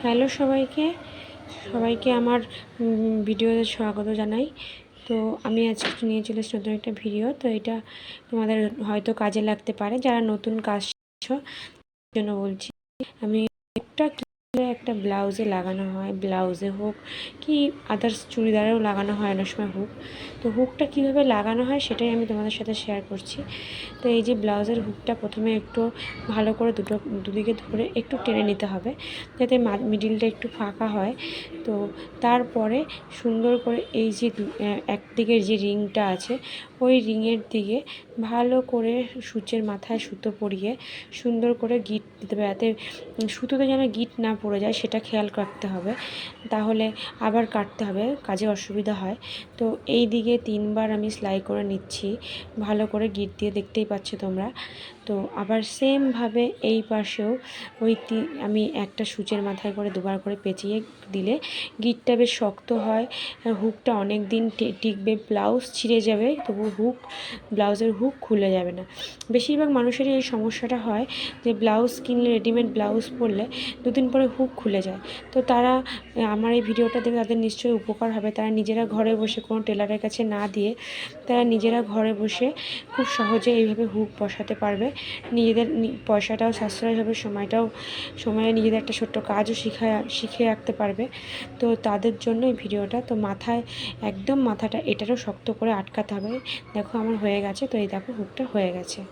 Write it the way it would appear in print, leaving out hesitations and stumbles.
Hello সবাইকে সবাইকে আমার ভিডিওতে স্বাগত জানাই। তো আমি আজকে নিয়ে চলে এসেছি নতুন একটা ভিডিও। তো এটা তোমাদের হয়তো কাজে লাগতে পারে, যারা নতুন কাজ শিখছো তার জন্য বলছি। আমি একটা ব্লাউজে লাগানো হয়, ব্লাউজে হোক কি আদার্স চুড়িদারেও লাগানো হয় অনেক সময় হুক। তো হুকটা কীভাবে লাগানো হয় সেটাই আমি তোমাদের সাথে শেয়ার করছি। তো এই যে ব্লাউজের হুকটা প্রথমে একটু ভালো করে দুদিকে ধরে একটু টেনে নিতে হবে, যাতে মিডিলটা একটু ফাঁকা হয়। তো তারপরে সুন্দর করে এই যে একদিকের যে রিংটা আছে ওই রিংয়ের দিকে ভালো করে সূচের মাথায় সুতো পরিয়ে সুন্দর করে গিট দিতে হবে, যাতে সুতোতে যেন গিট না পড়ে যায় সেটা খেয়াল রাখতে হবে, তাহলে আবার কাটতে হবে, কাজে অসুবিধা হয়। তো এই দিকে 3বার আমি সেলাই করে নিচ্ছি ভালো করে গিট দিয়ে, দেখতেই পাচ্ছ তোমরা। তো আবার সেমভাবে এই পাশেও ওই আমি একটা সূচের মাথায় করে 2বার করে পেঁচিয়ে দিলে গিটটা বেশ শক্ত হয়, হুকটা অনেক দিন টিকবে। ব্লাউজ ছিঁড়ে যাবে তবু ব্লাউজের হুক খুলে যাবে না। বেশিরভাগ মানুষেরই এই সমস্যাটা হয় যে ব্লাউজ কিনলে, রেডিমেড ব্লাউজ পরলে 2 দিন পরে হুক খুলে যায়। তো তারা আমার এই ভিডিওটা দেখে তাদের নিশ্চয়ই উপকার হবে। তারা নিজেরা ঘরে বসে কোনো টেলারের কাছে না দিয়ে তারা নিজেরা ঘরে বসে খুব সহজে এইভাবে হুক বসাতে পারবে। নিজেদের পয়সাটাও সাশ্রয় হবে, সময়ে নিজেদের একটা ছোট্ট কাজও শিখে রাখতে পারবে। তো তাদের জন্য এই ভিডিওটা। তো একদম মাথাটা এটারও শক্ত করে আটকাতে হবে। দেখো আমার হয়ে গেছে। তো এই দেখো হুকটা হয়ে গেছে।